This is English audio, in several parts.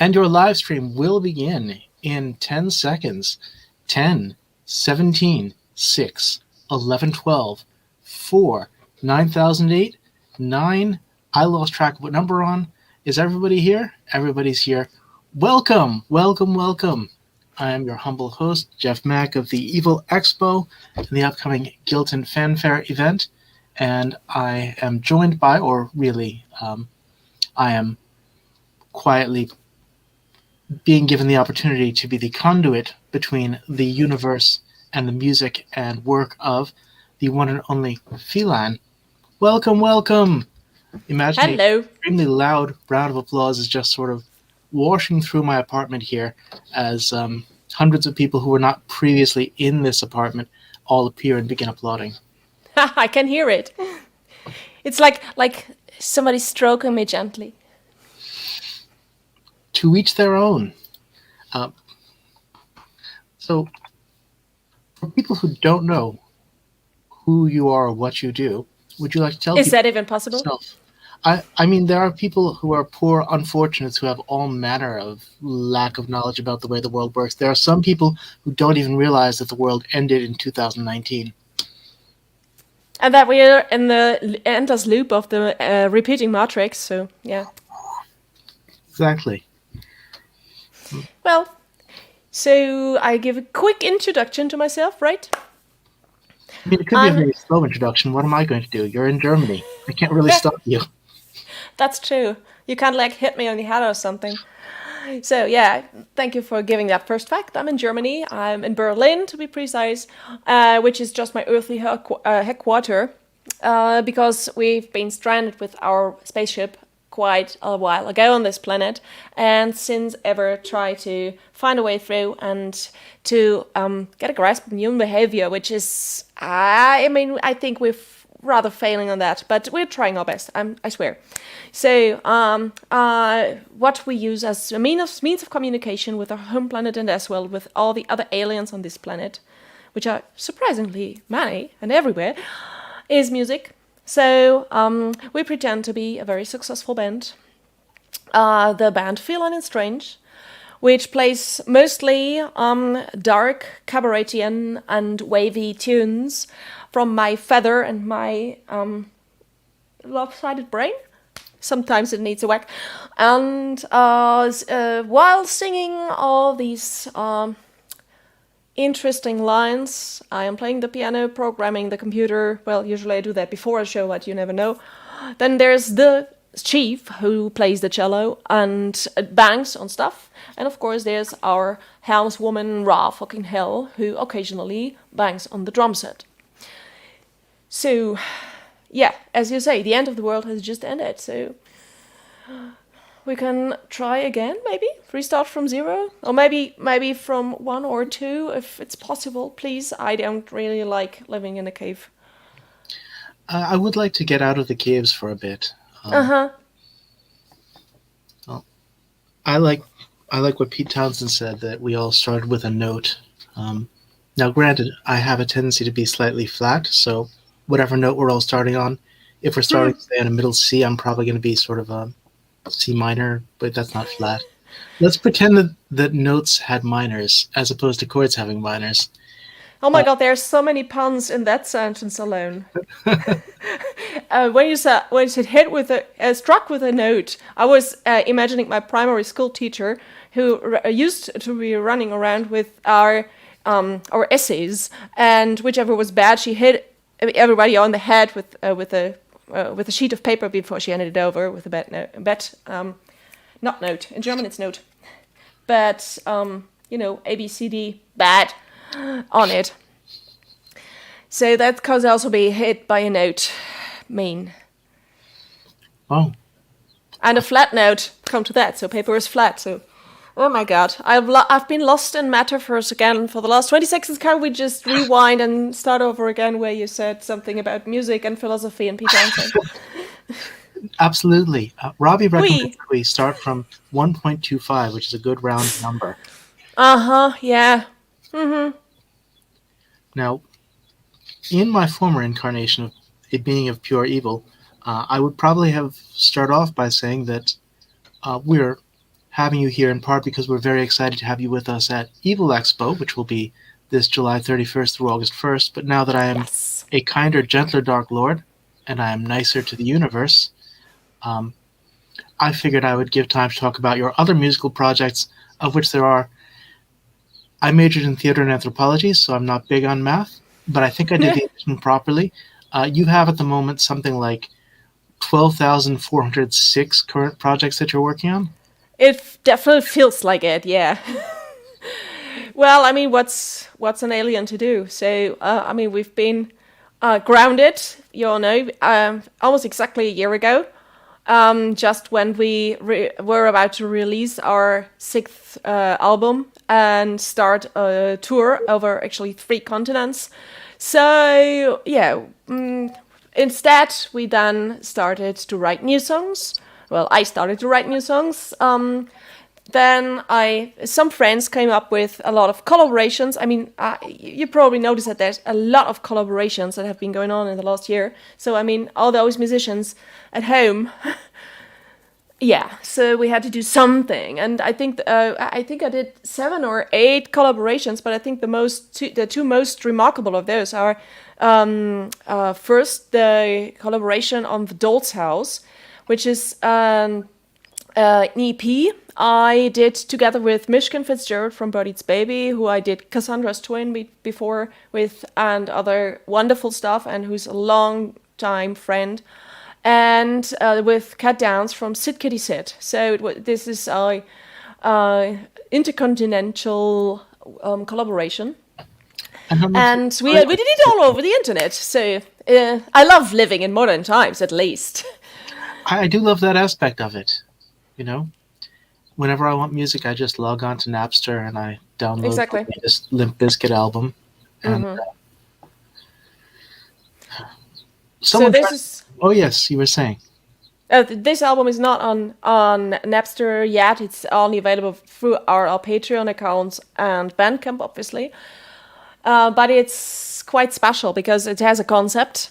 And your live stream will begin in 10 seconds. 10, 17, 6, 11, 12, 4, 9008, 9. I lost track of what number we're on. Is everybody here? Everybody's here. Welcome, welcome, welcome. I am your humble host, Jeff Mack of the Evil Expo and the upcoming Gilton Fanfare event. And I am joined by, or really, I am quietly being given the opportunity to be the conduit between the universe and the music and work of the one and only Feline. Welcome, welcome. Imagine Hello. an extremely loud round of applause is just sort of washing through my apartment here as hundreds of people who were not previously in this apartment all appear and begin applauding. I can hear it. It's like somebody stroking me gently. To each their own. So, for people who don't know who you are or what you do, would you like to tell Is people that even possible? yourself? I mean, there are people who are poor unfortunates who have all manner of lack of knowledge about the way the world works. There are some people who don't even realize that the world ended in 2019. And that we are in the endless loop of the repeating matrix, so yeah. Exactly. Well, so I give a quick introduction to myself, right? I mean, it could be a very slow introduction. What am I going to do? You're in Germany. I can't really stop you. That's true. You can't hit me on the head or something. So yeah, thank you for giving that first fact. I'm in Germany. I'm in Berlin, to be precise, which is just my earthly headquarter, because we've been stranded with our spaceship quite a while ago on this planet, and since ever try to find a way through and to get a grasp of human behavior, which is, I think we're rather failing on that, but we're trying our best, I swear. So what we use as a means of communication with our home planet and as well with all the other aliens on this planet, which are surprisingly many and everywhere, is music. So we pretend to be a very successful band, the band Feline Strange, which plays mostly dark, cabaretian and wavy tunes from my feather and my lopsided brain. Sometimes it needs a whack. And while singing all these interesting lines, I am playing the piano, programming the computer. Well, usually I do that before a show, but you never know. Then there's the chief who plays the cello and bangs on stuff. And of course there's our helmswoman Ra fucking Hell, who occasionally bangs on the drum set. So, yeah, as you say, the end of the world has just ended, so we can try again, maybe? Restart from 0? Or maybe from 1 or 2, if it's possible, please. I don't really like living in a cave. I would like to get out of the caves for a bit. Uh-huh. Well, I like what Pete Townsend said, that we all started with a note. Now, granted, I have a tendency to be slightly flat, so whatever note we're all starting on, if we're starting, say, on a middle C, I'm probably going to be sort of a C minor, but that's not flat. Let's pretend that notes had minors as opposed to chords having minors. Oh my god, there's so many puns in that sentence alone. When you said struck with a note, I was imagining my primary school teacher who used to be running around with our essays, and whichever was bad, she hit everybody on the head with a sheet of paper before she handed it over with a not note. In German it's note, but A B C D bad on it. So that could also be hit by a note, mean. Oh. And a flat note, come to that. So paper is flat. So, oh my god, I've been lost in metaphors again for the last 20 seconds. Can't we just rewind and start over again where you said something about music and philosophy and Pete Townsend? Absolutely. Robbie recommends we start from 1.25, which is a good round number. Yeah. Mm-hmm. Now, in my former incarnation of a being of pure evil, I would probably have start off by saying that we're having you here in part because we're very excited to have you with us at Evil Expo, which will be this July 31st through August 1st. But now that I am a kinder, gentler Dark Lord, and I am nicer to the universe, I figured I would give time to talk about your other musical projects, of which there are. I majored in theater and anthropology, so I'm not big on math, but I think I did the addition properly. You have at the moment something like 12,406 current projects that you're working on? It definitely feels like it, yeah. Well, I mean, what's an alien to do? So, I mean, we've been grounded, you all know, almost exactly a year ago, just when we were about to release our 6th album and start a tour over actually 3 continents. So, yeah, instead, we then started to write new songs. Well, I started to write new songs. Then some friends came up with a lot of collaborations. I mean, you probably noticed that there's a lot of collaborations that have been going on in the last year. So, I mean, all those musicians at home, yeah. So we had to do something, and I think I did 7 or 8 collaborations. But I think the two most remarkable of those are first the collaboration on the Doll's House, which is an EP I did together with Mishkin Fitzgerald from Bird Eats Baby, who I did Cassandra's Twin before with, and other wonderful stuff, and who's a long time friend, and with Cat Downs from Sid Kitty Sid. So this is a intercontinental collaboration. And we did it all over the internet. So I love living in modern times, at least. I do love that aspect of it. You know, whenever I want music, I just log on to Napster and I download the latest Limp Bizkit album. And so this is. Oh yes, you were saying. This album is not on Napster yet. It's only available through our Patreon accounts and Bandcamp, obviously. But it's quite special because it has a concept.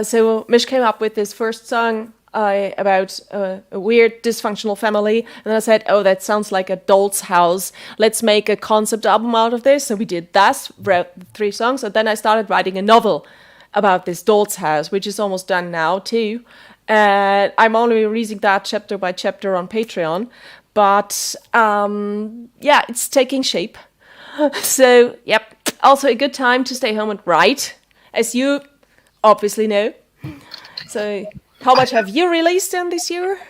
So Mish came up with this first song about a weird dysfunctional family, and then I said, oh, that sounds like a Doll's House. Let's make a concept album out of this. So we did that, wrote 3 songs, and then I started writing a novel about this Doll's House, which is almost done now too. And I'm only releasing that chapter by chapter on Patreon, but yeah, it's taking shape. So, yep, also a good time to stay home and write, as you obviously know. So, how much have you released in this year?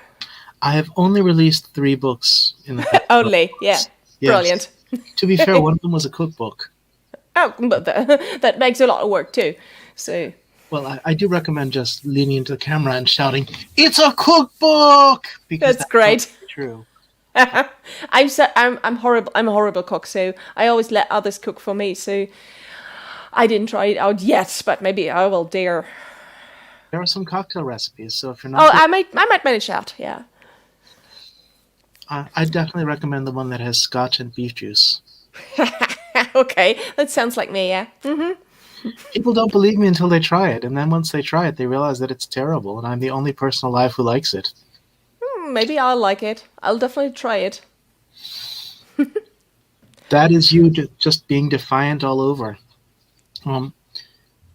I have only released 3 books in the past. Only, yeah. Yes. Brilliant. To be fair, one of them was a cookbook. Oh, but that makes a lot of work too. So. Well, I do recommend just leaning into the camera and shouting, "It's a cookbook!" Because that's great. True. I'm horrible. I'm a horrible cook, so I always let others cook for me. So I didn't try it out yet, but maybe I will dare. There are some cocktail recipes, so if you're not... Oh, I might manage that, yeah. I definitely recommend the one that has scotch and beef juice. Okay, that sounds like me, yeah. Mm-hmm. People don't believe me until they try it, and then once they try it, they realize that it's terrible, and I'm the only person alive who likes it. Maybe I'll like it. I'll definitely try it. That is you just being defiant all over.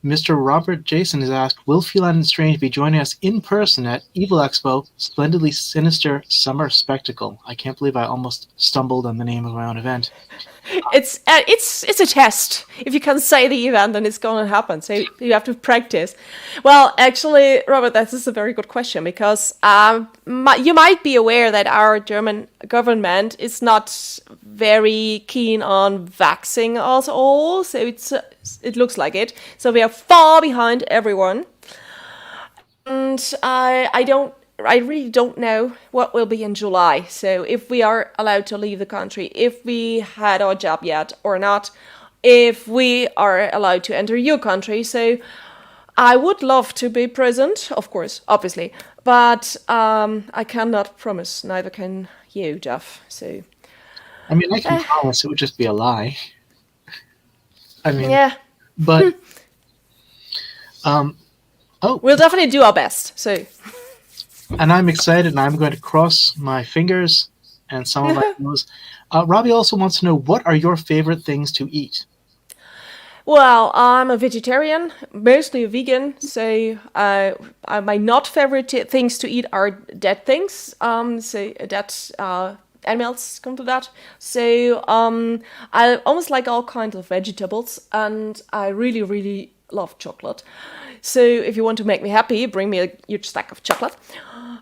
Mr. Robert Jason has asked, will Feline Strange be joining us in person at Evil Expo, Splendidly Sinister Summer Spectacle? I can't believe I almost stumbled on the name of my own event. It's a test. If you can say the event, then it's going to happen. So you have to practice. Well, actually, Robert, that is a very good question because you might be aware that our German government is not very keen on vaxing us all. So it looks like it. So we are far behind everyone. And I really don't know what will be in July. So if we are allowed to leave the country, if we had our job yet or not, if we are allowed to enter your country. So I would love to be present, of course, obviously, but I cannot promise, neither can you, Jeff. So I mean, I can promise, it would just be a lie. I mean, yeah. But we'll definitely do our best. So. And I'm excited, and I'm going to cross my fingers and some of those. Robbie also wants to know, what are your favorite things to eat? Well, I'm a vegetarian, mostly a vegan, so my not favorite things to eat are dead things. So dead animals come to that. So I almost like all kinds of vegetables, and I really, really love chocolate. So if you want to make me happy, bring me a huge stack of chocolate.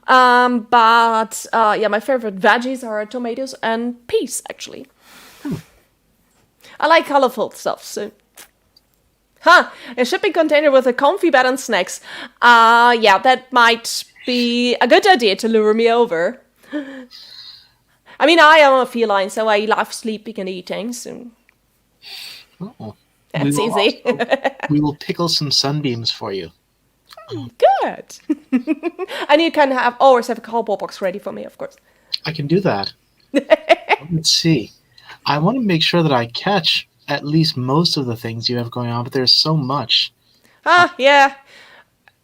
But yeah, my favorite veggies are tomatoes and peas, actually. I like colorful stuff, so. A shipping container with a comfy bed and snacks. Yeah, that might be a good idea to lure me over. I mean, I am a feline, so I love sleeping and eating, so Oh, that's easy. we will pickle some sunbeams for you. Good. And you can always have a cardboard box ready for me, of course. I can do that. Let's see. I want to make sure that I catch at least most of the things you have going on, but there's so much. Yeah.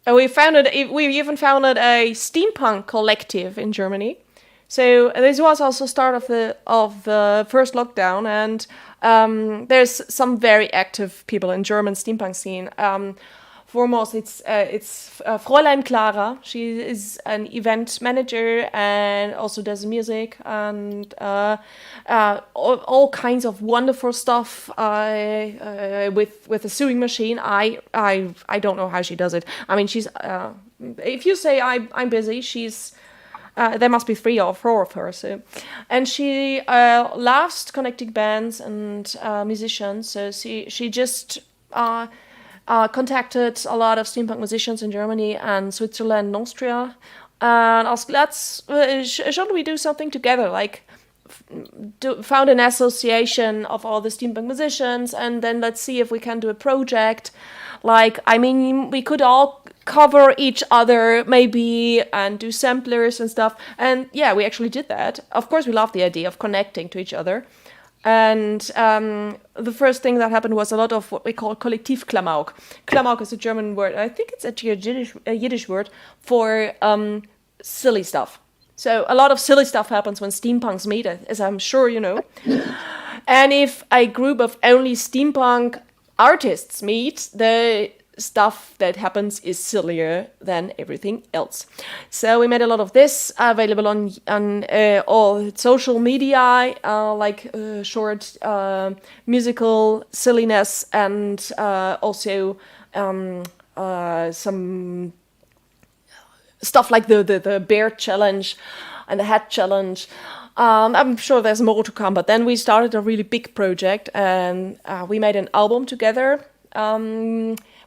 We even founded a steampunk collective in Germany. So this was also start of the first lockdown, and there's some very active people in German steampunk scene. Foremost, it's Fräulein Clara. She is an event manager and also does music and all kinds of wonderful stuff with a sewing machine. I don't know how she does it. I mean, she's if you say I'm busy, she's there must be 3 or 4 of her. So, and she loves connecting bands and musicians. So she just contacted a lot of steampunk musicians in Germany and Switzerland and Austria, and asked, shouldn't we do something together? Like, found an association of all the steampunk musicians, and then let's see if we can do a project. Like, I mean, we could all cover each other maybe and do samplers and stuff. And yeah, we actually did that. Of course, we love the idea of connecting to each other. And the first thing that happened was a lot of what we call Kollektivklamauk. Klamauk is a German word. I think it's actually a Yiddish word for silly stuff. So a lot of silly stuff happens when steampunks meet, as I'm sure you know. And if a group of only steampunk artists meet, the stuff that happens is sillier than everything else. So we made a lot of this available on all social media, like short musical silliness, and also some stuff like the bear challenge and the hat challenge. I'm sure there's more to come, but then we started a really big project, and we made an album together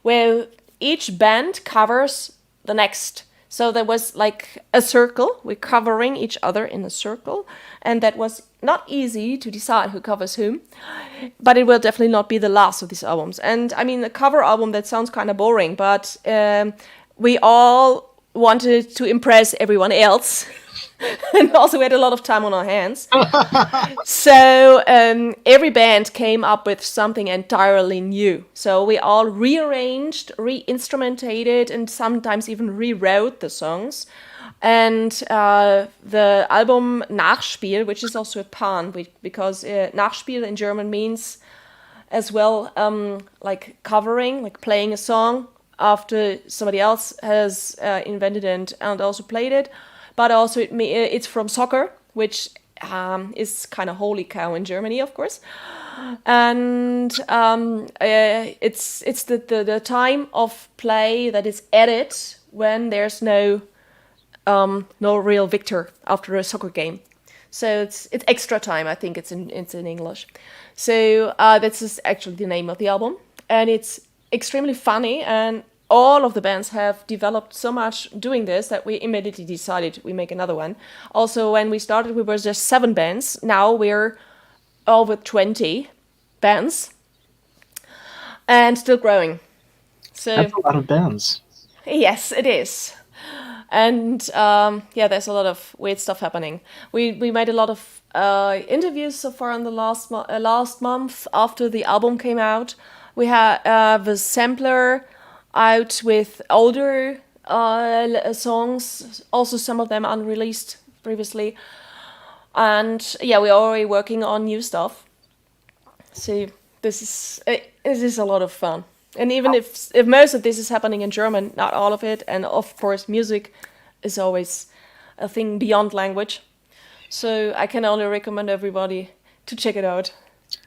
where each band covers the next. So there was like a circle, we're covering each other in a circle, and that was not easy to decide who covers whom, but it will definitely not be the last of these albums. And I mean, a cover album, that sounds kind of boring, but we all wanted to impress everyone else. And also we had a lot of time on our hands. So every band came up with something entirely new. So we all rearranged, re-instrumentated, and sometimes even rewrote the songs. And the album Nachspiel, which is also a pun, because Nachspiel in German means as well like covering, like playing a song after somebody else has invented and also played it. But also it's from soccer, which is kind of holy cow in Germany, of course. And it's the time of play that is added when there's no real victor after a soccer game. So it's extra time. I think it's in English. So this is actually the name of the album, and it's extremely funny, and all of the bands have developed so much doing this that we immediately decided we make another one. Also, when we started, we were just 7 bands. Now we're over 20 bands and still growing. So that's a lot of bands. Yes, it is. And yeah, there's a lot of weird stuff happening. We made a lot of interviews so far in the last month after the album came out. We had the sampler out with older songs, also some of them unreleased previously. And yeah, we're already working on new stuff. So this is a lot of fun. And even if most of this is happening in German, not all of it, and of course music is always a thing beyond language. So I can only recommend everybody to check it out.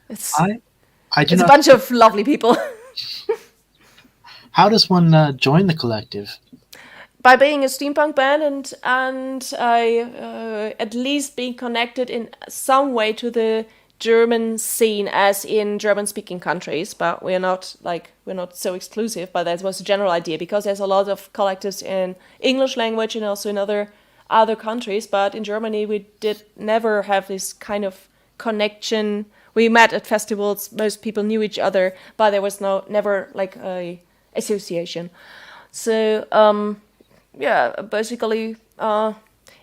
It's I do it's a not. bunch of lovely people. How does one join the collective? By being a steampunk band and I at least being connected in some way to the German scene, as in German speaking countries, but we're not so exclusive, but that was a general idea, because there's a lot of collectives in English language and also in other countries, but in Germany we did never have this kind of connection. We met at festivals, most people knew each other, but there was never like a association. So yeah, basically,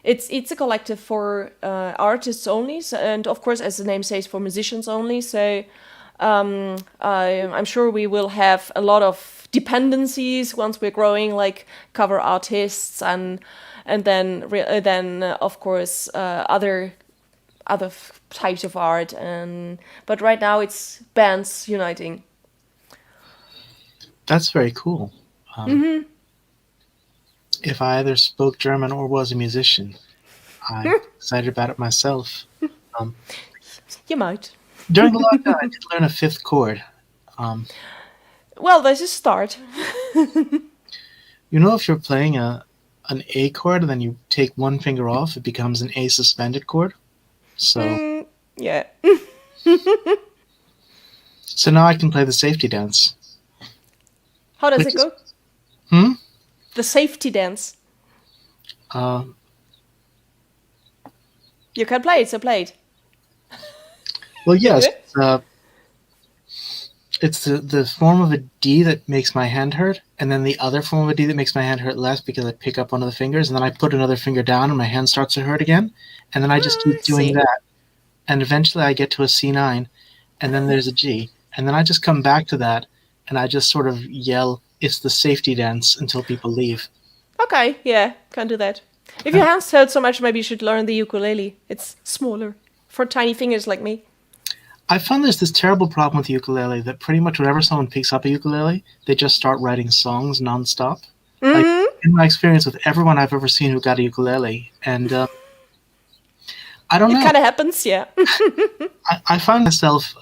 it's a collective for artists only, and of course, as the name says, for musicians only. So I'm sure we will have a lot of dependencies once we're growing, like cover artists and then of course other types of art. And but right now it's bands uniting. That's very cool. If I either spoke German or was a musician, I'm excited about it myself. You might. During the lockdown, I did learn a fifth chord. Um, Well, there's a start. you know, if you're playing an A chord and then you take one finger off, it becomes an A suspended chord. So, Yeah. so now I can play the safety dance. How does Which it go? Hmm? The safety dance. Uh, You can play it, so play it. well, yes. It's the form of a D that makes my hand hurt, and then the other form of a D that makes my hand hurt less because I pick up one of the fingers, and then I put another finger down and my hand starts to hurt again, and then I just keep doing See. that, and eventually I get to a C9, and then there's a G, and then I just come back to that, and I just sort of yell, "It's the safety dance," until people leave. Okay, yeah, can do that. If your hands hurt so much, maybe you should learn the ukulele. It's smaller for tiny fingers like me. I found there's this terrible problem with the ukulele that pretty much whenever someone picks up a ukulele, they just start writing songs nonstop. Like in my experience with everyone I've ever seen who got a ukulele, and I don't It know. kind of happens, yeah. I find myself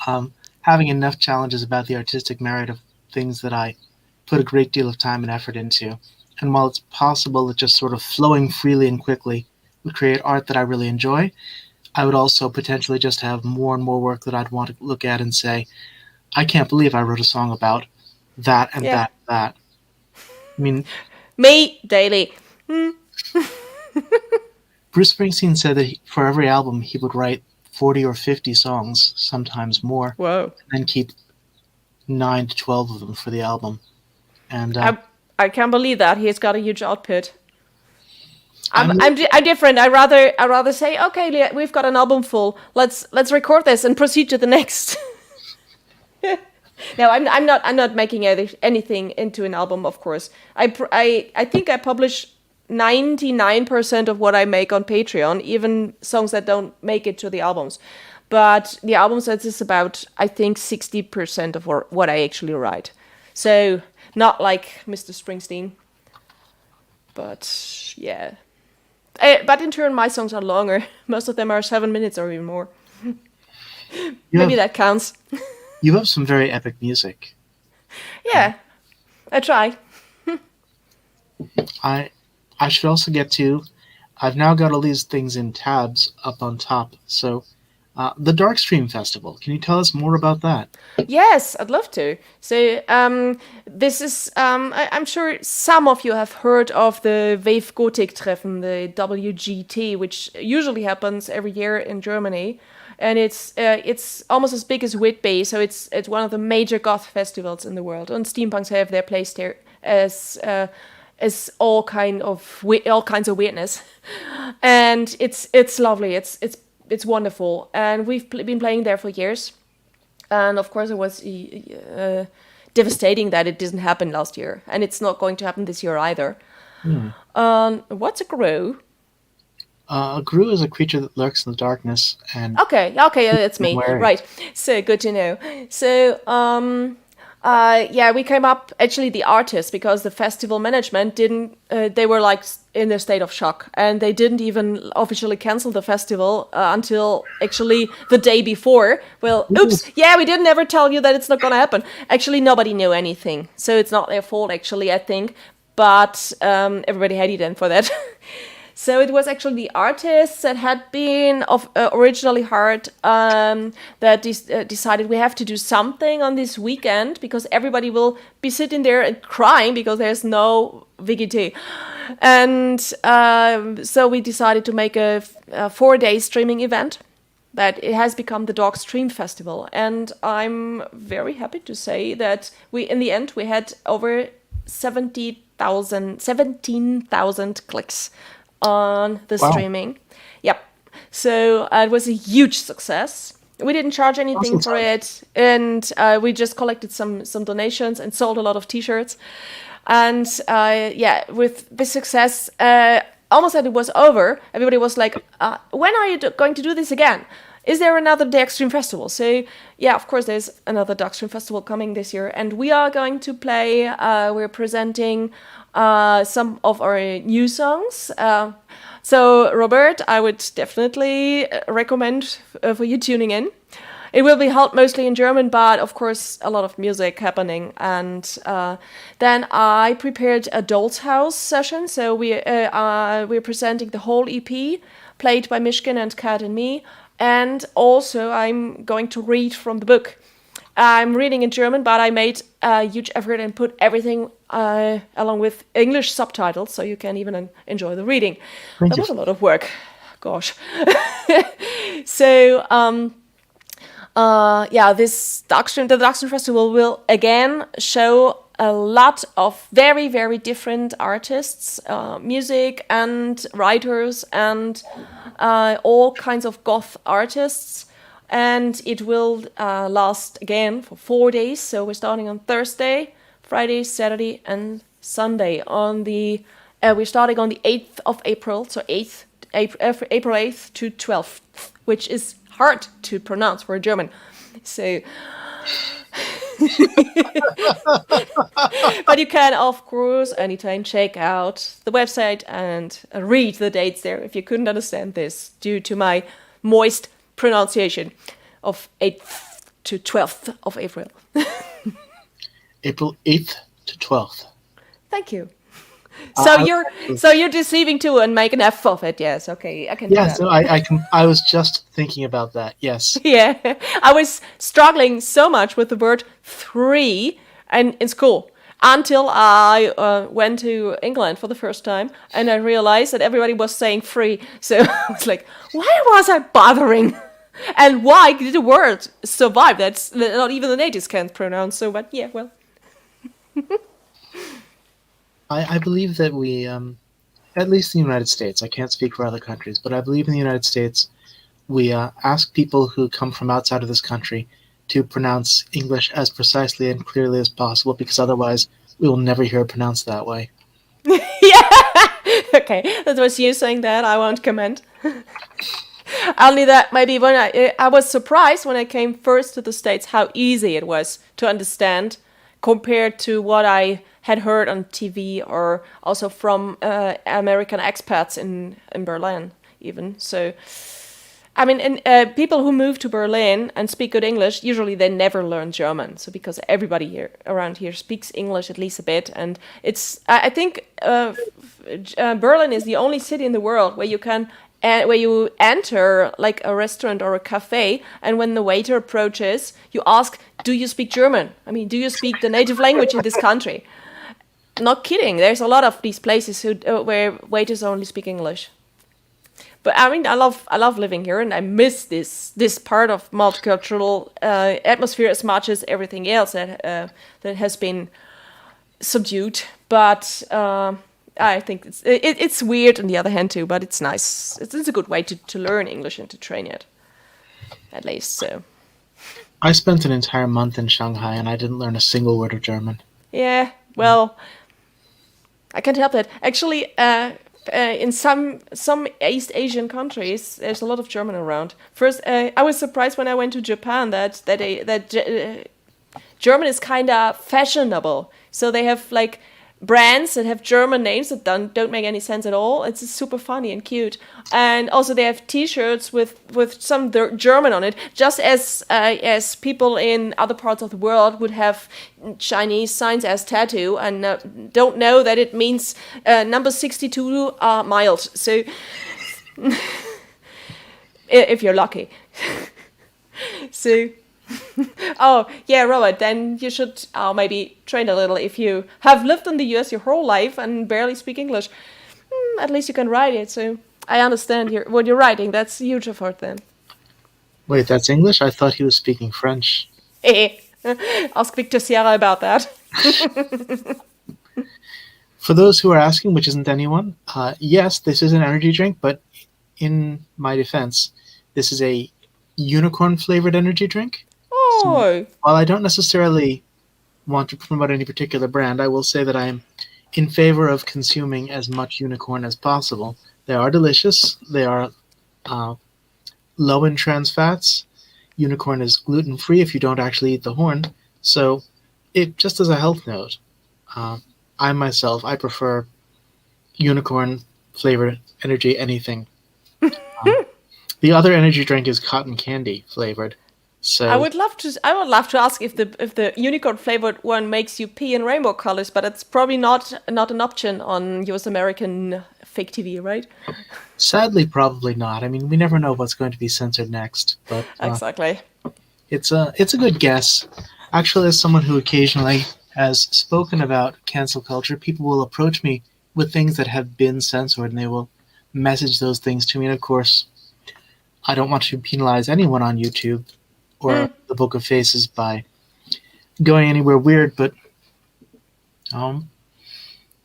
having enough challenges about the artistic merit of things that I put a great deal of time and effort into. And while it's possible that just sort of flowing freely and quickly would create art that I really enjoy, I would also potentially just have more and more work that I'd want to look at and say, I can't believe I wrote a song about that and Yeah. that and that. I mean, Me, daily. Bruce Springsteen said that for every album he would write 40 or 50 songs, sometimes more, Whoa. and then keep 9 to 12 of them for the album. And I can't believe that. He's got a huge output. I'm I'm- different. I rather say, okay, we've got an album full. Let's record this and proceed to the next. No, I'm not making anything into an album. Of course, I think I publish 99% of what I make on Patreon, even songs that don't make it to the albums. But the album sets is about, I think, 60% of what I actually write. So not like Mr. Springsteen. But yeah. But in turn, my songs are longer. Most of them are 7 minutes or even more. Maybe that counts. You have some very epic music. Yeah, I try. I should also get to. I've now got all these things in tabs up on top. So, the Darkstream Festival. Can you tell us more about that? Yes, I'd love to. So this is, I'm sure some of you have heard of the Wave Gothic Treffen, the WGT, which usually happens every year in Germany. And it's almost as big as Whitby, so it's one of the major goth festivals in the world. And steampunks have their place there as all kinds of weirdness, and it's lovely. It's wonderful, and we've been playing there for years. And of course, it was devastating that it didn't happen last year, and it's not going to happen this year either. What's a Grue? Grue is a creature that lurks in the darkness, and Okay, it's me. wary. Right. So good to know. So yeah, we came up actually the artists because the festival management didn't. They were like in a state of shock, and they didn't even officially cancel the festival until actually the day before. Well, oops. Yeah, we didn't ever tell you that it's not gonna happen. Actually, nobody knew anything, so it's not their fault. Actually, I think, but everybody hated them for that. So it was actually the artists that had been originally hired that decided we have to do something on this weekend because everybody will be sitting there and crying because there's no VGT. And so we decided to make a 4-day streaming event that it has become the Darkstream Festival. And I'm very happy to say that in the end, we had over 17,000 clicks on the streaming. Yep. So it was a huge success. We didn't charge anything for it, and we just collected some donations and sold a lot of T-shirts. And yeah, with this success, almost as it was over, everybody was like, "When are you going to do this again? Is there another Darkstream Festival?" So yeah, of course, there's another Darkstream Festival coming this year, and we are going to play. We're presenting some of our new songs. So, Robert, I would definitely recommend for you tuning in. It will be held mostly in German, but of course, a lot of music happening. And then I prepared a Doll's House session. So we're presenting the whole EP, played by Mishkin and Kat and me. And also, I'm going to read from the book. I'm reading in German, but I made a huge effort and put everything along with English subtitles, so you can even enjoy the reading. That was a lot of work. Gosh. So, yeah, the Darkstream Festival will again show a lot of very, very different artists, music and writers and all kinds of goth artists. And it will last again for 4 days. So we're starting on Thursday, Friday, Saturday, and Sunday. We're starting on the 8th of April, so April 8th to 12th, which is hard to pronounce for a German. So, but you can, of course, anytime check out the website and read the dates there if you couldn't understand this due to my moist pronunciation of 8th to 12th of April. April 8th to 12th. Thank you. So you're deceiving too and make an F of it. Yes, okay, I can do that. Yeah, so I was just thinking about that. Yes. Yeah, I was struggling so much with the word 3 and in school until I went to England for the first time and I realized that everybody was saying free. So I was like, why was I bothering? And why did the word survive? That's not even the natives can pronounce. So, but yeah, well. I believe that we, at least in the United States, I can't speak for other countries, but I believe in the United States, we ask people who come from outside of this country to pronounce English as precisely and clearly as possible, because otherwise we will never hear it pronounced that way. Yeah. Okay, that was you saying that. I won't comment. Only that maybe when I was surprised when I came first to the States how easy it was to understand compared to what I had heard on TV or also from American expats in Berlin even. So, I mean, and people who move to Berlin and speak good English, usually they never learn German. So because everybody here around here speaks English at least a bit. And I think Berlin is the only city in the world where you can where you enter like a restaurant or a cafe, and when the waiter approaches, you ask, do you speak German? I mean, do you speak the native language in this country? Not kidding. There's a lot of these places where waiters only speak English. But I mean, I love living here, and I miss this part of multicultural atmosphere as much as everything else that has been subdued. But I think it's weird on the other hand too, but it's nice. It's a good way to learn English and to train it, at least. So I spent an entire month in Shanghai and I didn't learn a single word of German. Yeah, well, I can't help that. Actually, in some East Asian countries, there's a lot of German around. First, I was surprised when I went to Japan that German is kind of fashionable. So they have like brands that have German names that don't make any sense at all. It's super funny and cute. And also they have T-shirts with some German on it, just as people in other parts of the world would have Chinese signs as tattoo and don't know that it means number 62 mild. So if you're lucky. So. Oh, yeah, Robert, then you should maybe train a little. If you have lived in the US your whole life and barely speak English, at least you can write it. So I understand what you're writing. That's a huge effort then. Wait, that's English? I thought he was speaking French. I'll speak to Sierra about that. For those who are asking, which isn't anyone, yes, this is an energy drink, but in my defense, this is a unicorn-flavored energy drink. Oh. So, while I don't necessarily want to promote any particular brand, I will say that I am in favor of consuming as much unicorn as possible. They are delicious. They are low in trans fats. Unicorn is gluten-free if you don't actually eat the horn. So, just as a health note, I prefer unicorn-flavored energy anything. The other energy drink is cotton candy flavored. So I would love to ask if the unicorn flavored one makes you pee in rainbow colors, but it's probably not an option on US American fake TV, right? Sadly, probably not. I mean, we never know what's going to be censored next, but Exactly. It's a good guess. Actually, as someone who occasionally has spoken about cancel culture, people will approach me with things that have been censored, and they will message those things to me. And of course, I don't want to penalize anyone on YouTube or the Book of Faces by going anywhere weird, but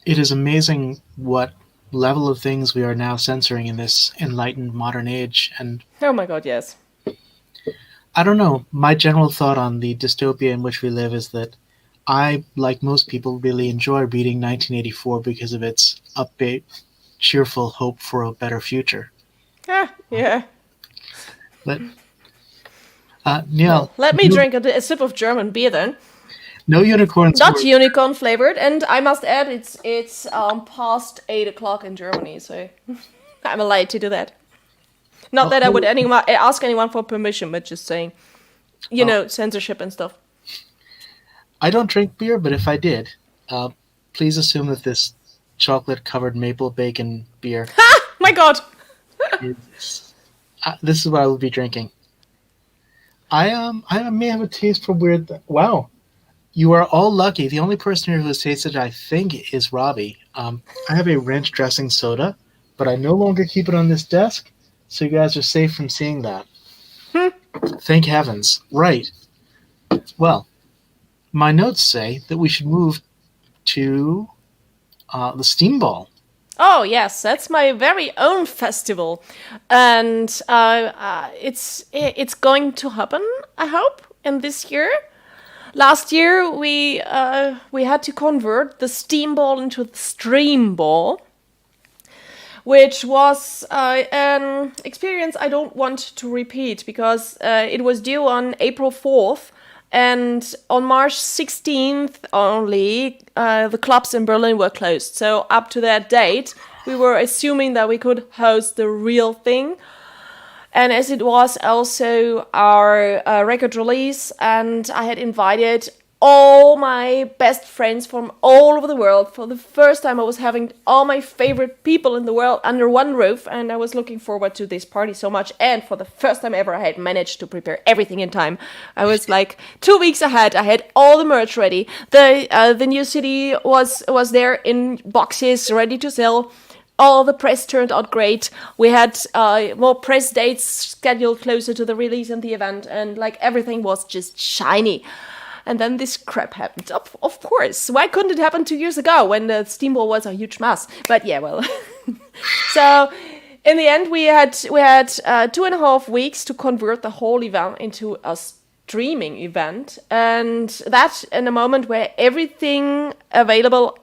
it is amazing what level of things we are now censoring in this enlightened modern age. And oh my god, yes. I don't know. My general thought on the dystopia in which we live is that I, like most people, really enjoy reading 1984 because of its upbeat, cheerful hope for a better future. Yeah. But Neil, let me drink a sip of German beer then. No unicorns. Not unicorn flavored, and I must add it's past 8 o'clock in Germany, so I'm allowed to do that. Not that I would ask anyone for permission, but just saying, censorship and stuff. I don't drink beer, but if I did, please assume that this chocolate-covered maple bacon beer. Ha! My God! This is what I will be drinking. I may have a taste for weird. Wow, you are all lucky. The only person here who has tasted it, I think, is Robbie. I have a ranch dressing soda, but I no longer keep it on this desk, so you guys are safe from seeing that. Thank heavens. Right. Well, my notes say that we should move to the STEAMBALL. Oh yes, that's my very own festival, and it's going to happen. I hope in this year. Last year we had to convert the STEAMBALL into the STREAMBALL, which was an experience I don't want to repeat because it was due on April 4th. And on March 16th only, the clubs in Berlin were closed. So up to that date, we were assuming that we could host the real thing. And as it was also our record release, and I had invited all my best friends from all over the world. For the first time, I was having all my favorite people in the world under one roof, and I was looking forward to this party so much. And for the first time ever, I had managed to prepare everything in time. I was like 2 weeks ahead. I had all the merch ready. The new CD was there in boxes, ready to sell. All the press turned out great. We had more press dates scheduled closer to the release and the event, and like everything was just shiny. And then this crap happened. Of course. Why couldn't it happen 2 years ago when the STEAMBALL was a huge mess? But yeah, well. So in the end, we had 2.5 weeks to convert the whole event into a streaming event, and that in a moment where everything available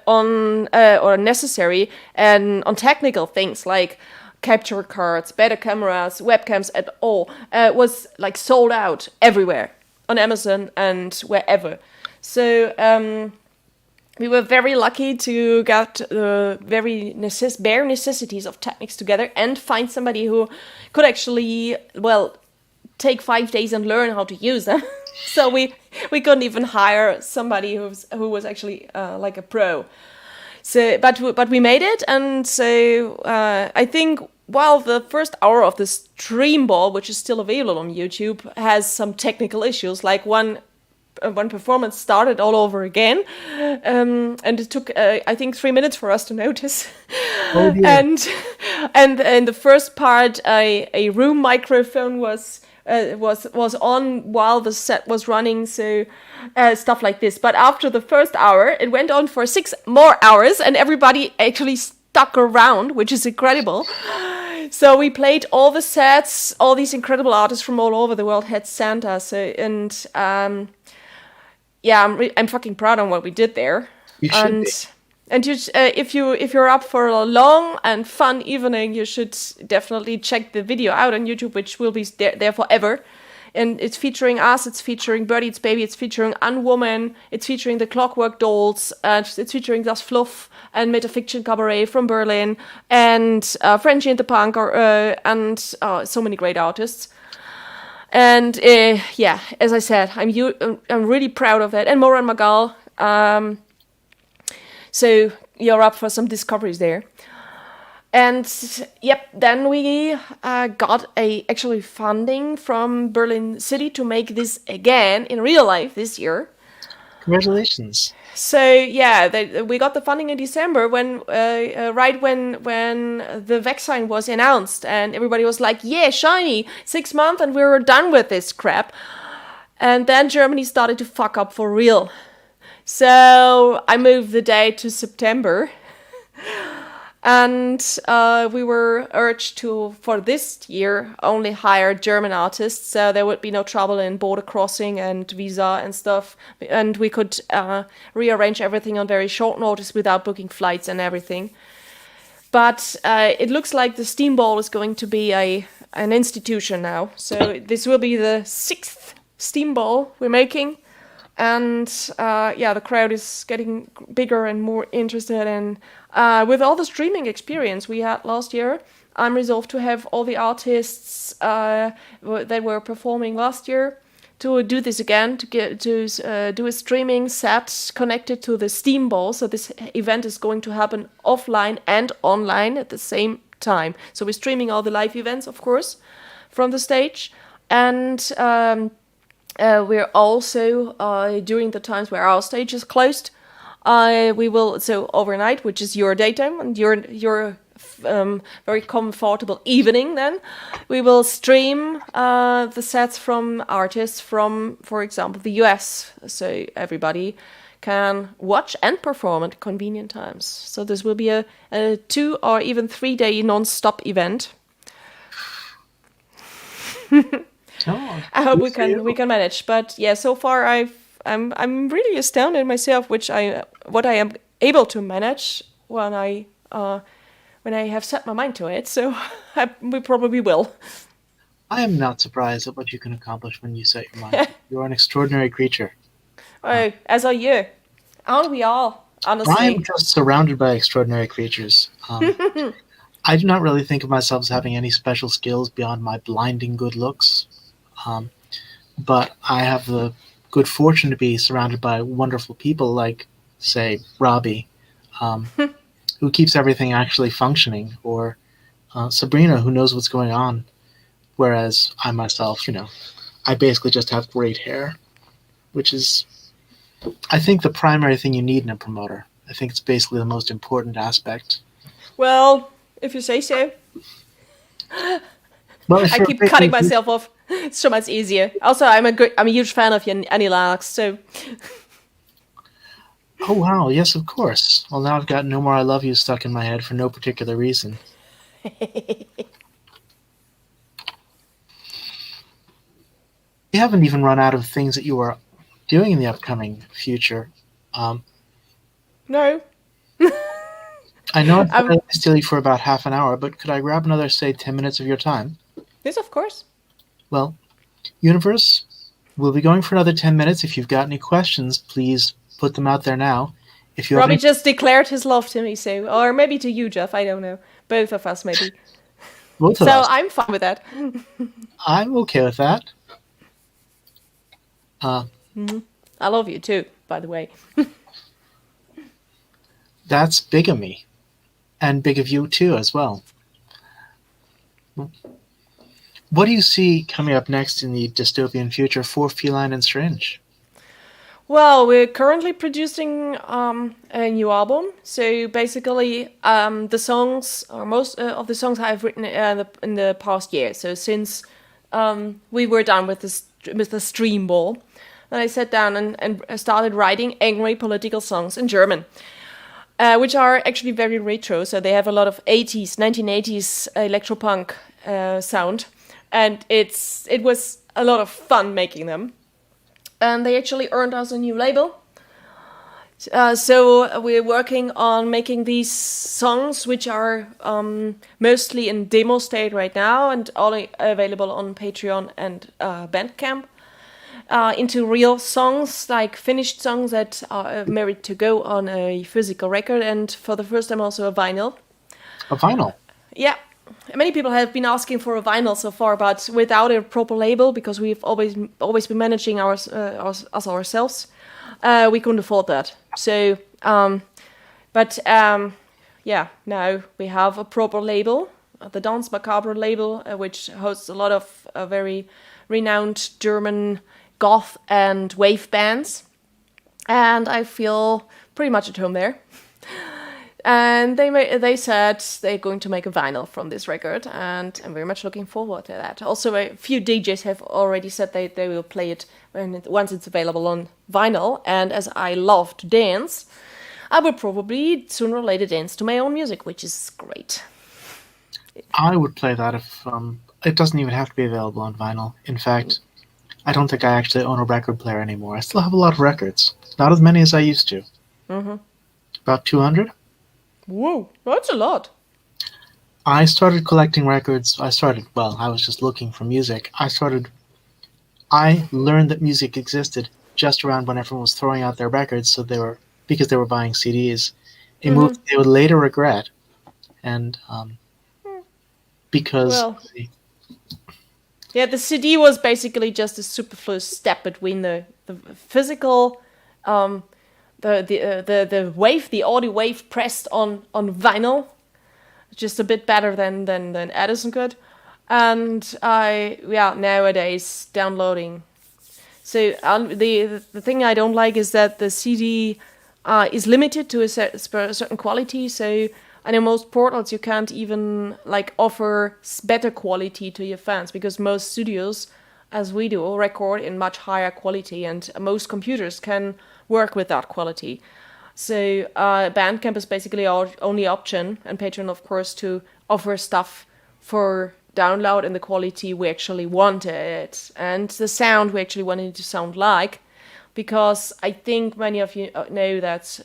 on or necessary and on technical things like capture cards, better cameras, webcams, at all was like sold out everywhere on Amazon and wherever. So we were very lucky to get the very bare necessities of techniques together and find somebody who could actually, well, take 5 days and learn how to use them. So we couldn't even hire somebody who was actually like a pro. So but we made it, and so I think while the first hour of the STEAMBALL, which is still available on YouTube, has some technical issues, like one performance started all over again, and it took I think 3 minutes for us to notice. Oh, dear. And in the first part, a room microphone was on while the set was running, so stuff like this. But after the first hour, it went on for 6 more hours, and everybody actually stuck around, which is incredible. So we played all the sets. All these incredible artists from all over the world had Santa. So and yeah, I'm fucking proud on what we did there. You should be. And you, if you're up for a long and fun evening, you should definitely check the video out on YouTube, which will be there forever. And it's featuring us, it's featuring Birdie It's Baby, it's featuring Unwoman, it's featuring the Clockwork Dolls, it's featuring Das Fluff and Metafiction Cabaret from Berlin, and Frenchie and the Punk, and so many great artists. And yeah, as I said, I'm really proud of that. And Moran Magal. So you're up for some discoveries there. And yep, then we got actually funding from Berlin City to make this again in real life this year. Congratulations. So yeah, we got the funding in December when right when the vaccine was announced, and everybody was like, "Yeah, shiny, 6 months, and we were done with this crap." And then Germany started to fuck up for real. So I moved the date to September, and we were urged to, for this year, only hire German artists, so there would be no trouble in border crossing and visa and stuff, and we could rearrange everything on very short notice without booking flights and everything. But it looks like the STEAMBALL is going to be an institution now, so this will be the 6th STEAMBALL we're making. And yeah, the crowd is getting bigger and more interested. And with all the streaming experience we had last year, I'm resolved to have all the artists that were performing last year to do this again, to do a streaming set connected to the STEAMBALL. So this event is going to happen offline and online at the same time. So we're streaming all the live events, of course, from the stage. And we're also, during the times where our stage is closed, we will, so overnight, which is your daytime and your very comfortable evening then, we will stream the sets from artists from, for example, the US. So everybody can watch and perform at convenient times. So this will be a 2 or even 3 day non-stop event. Oh, I hope we can manage. But yeah, so far I'm really astounded myself, what I am able to manage when I have set my mind to it. So we probably will. I am not surprised at what you can accomplish when you set your mind. You're an extraordinary creature. Oh, as are you. Aren't we all? Honestly, I am just surrounded by extraordinary creatures. I do not really think of myself as having any special skills beyond my blinding good looks. But I have the good fortune to be surrounded by wonderful people like, say, Robbie, who keeps everything actually functioning, or Sabrina, who knows what's going on, whereas I myself, I basically just have great hair, which is, I think, the primary thing you need in a promoter. I think it's basically the most important aspect. Well, if you say so. Well, I keep cutting myself off. It's so much easier. Also, I'm a huge fan of Annie Lennox, so. Oh wow! Yes, of course. Well, now I've got "No More I Love You" stuck in my head for no particular reason. You haven't even run out of things that you are doing in the upcoming future. Um, No. I know I've Um, only steal you for about half an hour, but could I grab another, say, 10 minutes of your time? yes, of course. Well, Universe, we'll be going for another 10 minutes. If you've got any questions, please put them out there now. If you have Robbie any, just declared his love to me, so, or maybe to you, Jeff. I don't know. Both of us, maybe. both of So us, I'm fine with that. I'm okay with that. Uh, I love you too, by the way. that's big of me, and big of you too, as well. What do you see coming up next in the dystopian future for Feline and Strange? Well, we're currently producing a new album. So basically, the songs, or most of the songs I've written in the past year. So since we were done with the STEAMBALL, then I sat down and started writing angry political songs in German, which are actually very retro. So they have a lot of 1980s electropunk sound, and it was a lot of fun making them. And they actually earned us a new label. So we're working on making these songs, which are mostly in demo state right now and only available on Patreon and Bandcamp, into real songs, like finished songs that are merit to go on a physical record, and for the first time also a vinyl. A vinyl. Yeah. Many people have been asking for a vinyl so far, but without a proper label, because we've always been managing us ourselves, we couldn't afford that. So, yeah, now we have a proper label, the Dance Macabre label, which hosts a lot of very renowned German goth and wave bands, and I feel pretty much at home there. And they said they're going to make a vinyl from this record, and I'm very much looking forward to that. Also, a few DJs have already said they will play it once it's available on vinyl, and as I love to dance, I will probably sooner or later dance to my own music, which is great. I would play that if it doesn't even have to be available on vinyl. In fact, I don't think I actually own a record player anymore. I still have a lot of records. Not as many as I used to. About 200. Whoa, that's a lot. I started collecting records. I was just looking for music. I learned that music existed just around when everyone was throwing out their records, because they were buying CDs. A move they would later regret, and because Well, yeah, the CD was basically just a superfluous step between the physical, the wave, the audio wave pressed on vinyl, just a bit better than Edison could, and nowadays downloading. So the thing I don't like is that the CD is limited to a certain quality. So I know most portals you can't even like offer better quality to your fans, because most studios, as we do, record in much higher quality, and most computers can work with that quality. So Bandcamp is basically our only option, and Patreon, of course, to offer stuff for download in the quality we actually wanted and the sound we actually wanted it to sound like. Because I think many of you know that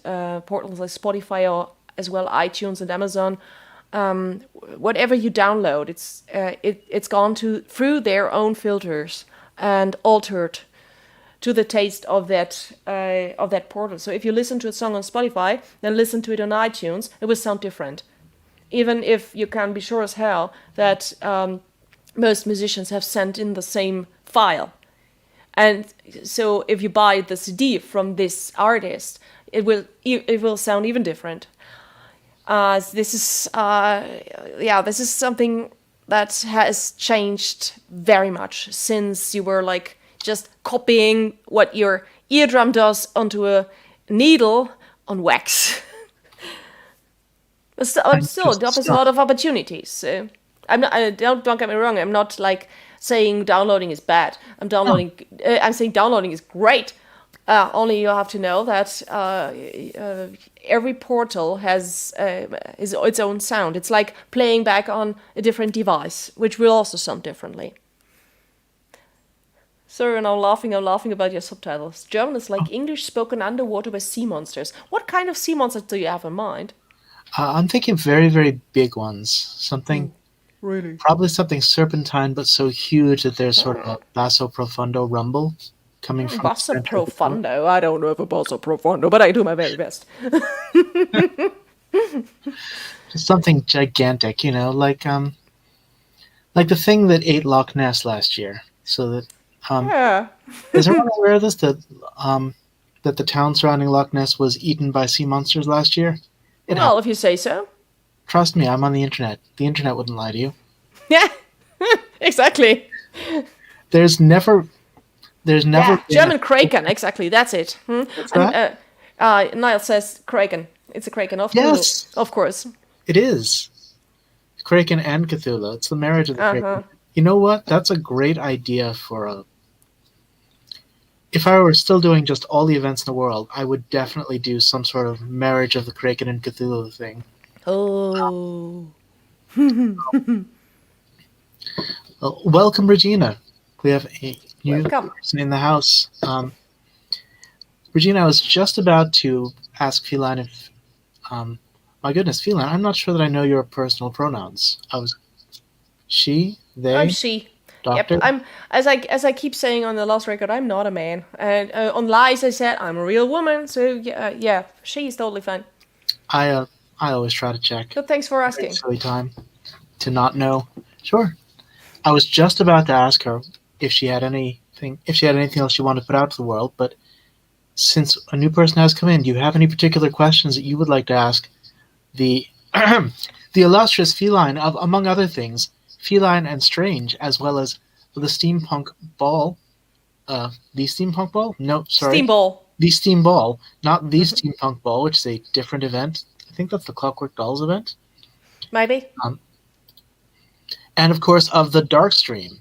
portals like Spotify or as well iTunes and Amazon, whatever you download, it's gone through their own filters and altered to the taste of that portal. So if you listen to a song on Spotify, then listen to it on iTunes, it will sound different. Even if you can be sure as hell that most musicians have sent in the same file. And so if you buy the CD from this artist, it will sound even different. This is something that has changed very much since you were like just copying what your eardrum does onto a needle on wax. But still, it offers a lot of opportunities. So don't get me wrong. I'm not like saying downloading is bad. I'm saying downloading is great. Only you have to know that every portal has its own sound. It's like playing back on a different device, which will also sound differently. Sorry, and I'm laughing about your subtitles. German is like English spoken underwater by sea monsters. What kind of sea monsters do you have in mind? I'm thinking very, very big ones. Something, Really? probably something serpentine, but so huge that there's sort of a basso profundo rumble coming from the Basso center of the boat. profundo. I don't know if a basso profundo, but I do my very best. Just something gigantic, like the thing that ate Loch Ness last year. So that Yeah. is everyone aware of this? That the town surrounding Loch Ness was eaten by sea monsters last year. It Well, happened. if you say so. Trust me, I'm on the internet. The internet wouldn't lie to you. Yeah. Exactly. There's never Yeah. been German kraken. Exactly. That's it. what's And that? Niall says kraken. It's a kraken of Yes, Cthulhu. Of course. it is. Kraken and Cthulhu. It's the marriage of the Uh-huh. Kraken. You know what? That's a great idea for a. If I were still doing just all the events in the world, I would definitely do some sort of marriage of the Kraken and Cthulhu thing. Oh. Welcome, Regina. We have a new Welcome. person in the house. Regina, I was just about to ask Feline if. My goodness, Feline, I'm not sure that I know your personal pronouns. I was. She, they, I'm she. doctor. Yep. I'm as I keep saying on the last record. I'm not a man. And on lies, I said I'm a real woman. So yeah. She is totally fine. I always try to check. But thanks for Very asking. silly time to not know. Sure. I was just about to ask her if she had anything else she wanted to put out to the world, but since a new person has come in, do you have any particular questions that you would like to ask the the illustrious Feline of, among other things, Feline and Strange, as well as the Steampunk Ball? The Steampunk Ball? No, sorry. Steamball. The Steam Ball, not the Steampunk Ball, which is a different event. I think that's the Clockwork Dolls event. Maybe. And of course of the Darkstream,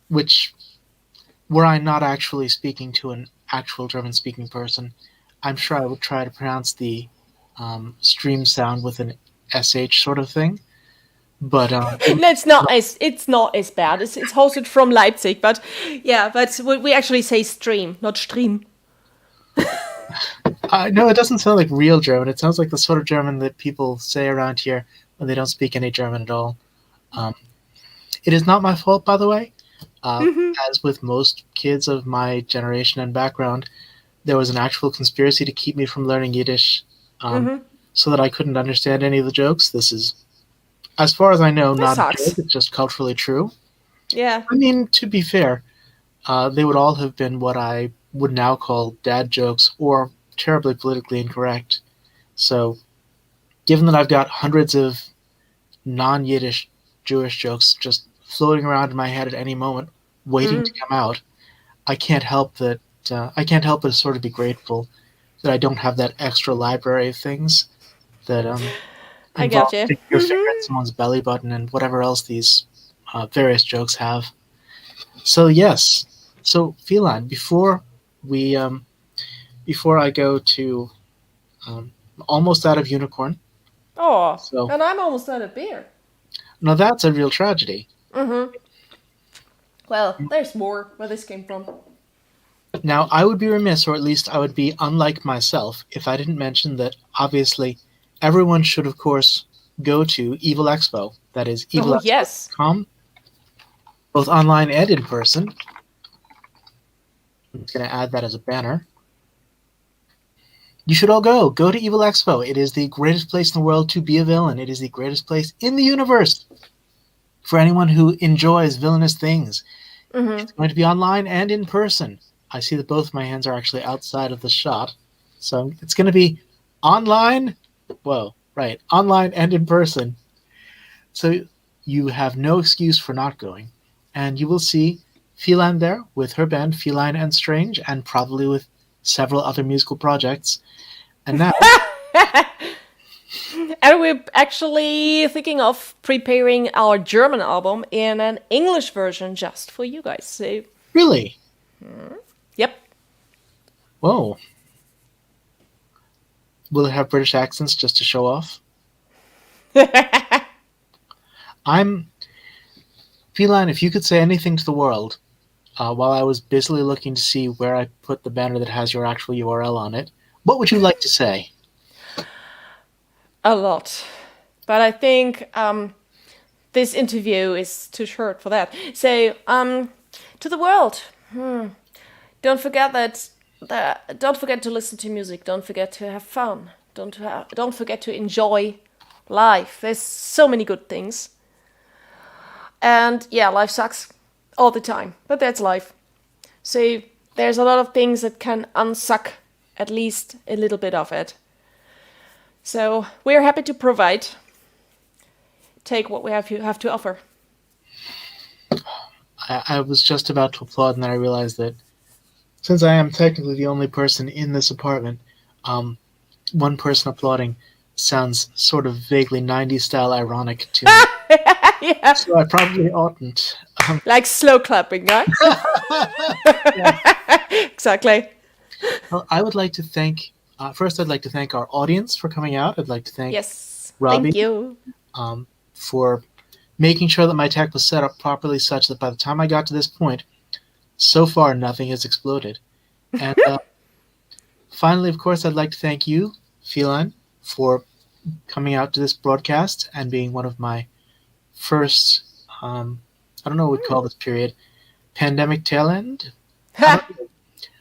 which, were I not actually speaking to an actual German-speaking person, I'm sure I would try to pronounce the stream sound with an sh sort of thing. But It's not as bad. It's hosted from Leipzig, but yeah, but we actually say stream, not stream. no, it doesn't sound like real German. It sounds like the sort of German that people say around here when they don't speak any German at all. It is not my fault, by the way. As with most kids of my generation and background, there was an actual conspiracy to keep me from learning Yiddish, so that I couldn't understand any of the jokes. This is, as far as I know, not a sucks. joke. It's just culturally true. Yeah. I mean, to be fair, they would all have been what I would now call dad jokes or terribly politically incorrect. So, given that I've got hundreds of non-Yiddish Jewish jokes just floating around in my head at any moment, waiting to come out, I can't help but sort of be grateful that I don't have that extra library of things that I involve got you. sticking your finger in someone's belly button and whatever else these various jokes have. So yes, so Feline, before I go to almost out of unicorn. Oh, So and I'm almost out of beer. now that's a real tragedy. Well, there's more where this came from. Now, I would be remiss, or at least I would be unlike myself, if I didn't mention that, obviously, everyone should, of course, go to Evil Expo. That is Oh, yes. evilexpo.com, both online and in person. I'm just going to add that as a banner. You should all go. Go to Evil Expo. It is the greatest place in the world to be a villain. It is the greatest place in the universe for anyone who enjoys villainous things. It's going to be online and in person. I see that both my hands are actually outside of the shot. So it's going to be online. Whoa, right. Online and in person. So you have no excuse for not going. And you will see Feline there with her band, Feline and Strange, and probably with several other musical projects. And now... And we're actually thinking of preparing our German album in an English version just for you guys. So, Really? yep. Whoa. Will it have British accents just to show off? I'm... Feline, if you could say anything to the world, while I was busily looking to see where I put the banner that has your actual URL on it. What would you like to say? A lot. But I think this interview is too short for that. So, to the world, don't forget don't forget to listen to music. Don't forget to have fun. Don't forget to enjoy life. There's so many good things. And yeah, life sucks all the time, but that's life. So there's a lot of things that can unsuck at least a little bit of it. So we're happy to provide. Take what we have to offer. I was just about to applaud, and then I realized that since I am technically the only person in this apartment, one person applauding sounds sort of vaguely 90s style ironic to me. Yeah. So I probably oughtn't. Like slow clapping, right? Exactly. Well, I would like to thank, first I'd like to thank our audience for coming out. I'd like to thank Yes. Robbie Thank you. for making sure that my tech was set up properly such that by the time I got to this point, so far nothing has exploded. And finally, of course, I'd like to thank you, Feline, for coming out to this broadcast and being one of my first, I don't know what we'd call this period, pandemic tail end?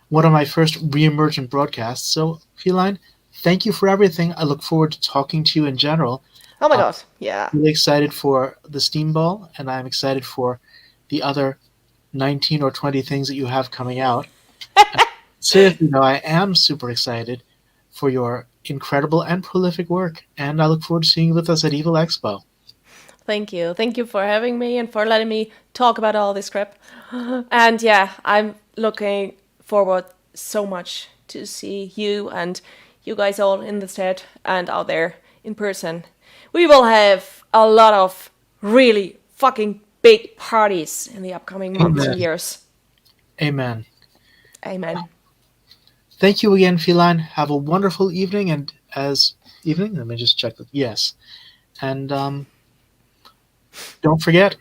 One of my first re-emergent broadcasts. So, Feline, thank you for everything. I look forward to talking to you in general. Oh my god, yeah. I'm really excited for the STEAMBALL, and I'm excited for the other 19 or 20 things that you have coming out. Seriously, though, I am super excited for your incredible and prolific work, and I look forward to seeing you with us at Evil Expo. Thank you. Thank you for having me and for letting me talk about all this crap. And yeah, I'm looking forward so much to see you and you guys all in the chat and out there in person. We will have a lot of really fucking big parties in the upcoming months and years. Amen. Amen. Thank you again, Feline. Have a wonderful evening, and evening, let me just check that. Yes. And don't forget,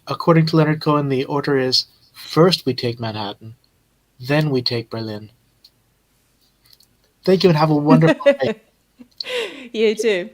according to Leonard Cohen, the order is first we take Manhattan, then we take Berlin. Thank you and have a wonderful day. You too.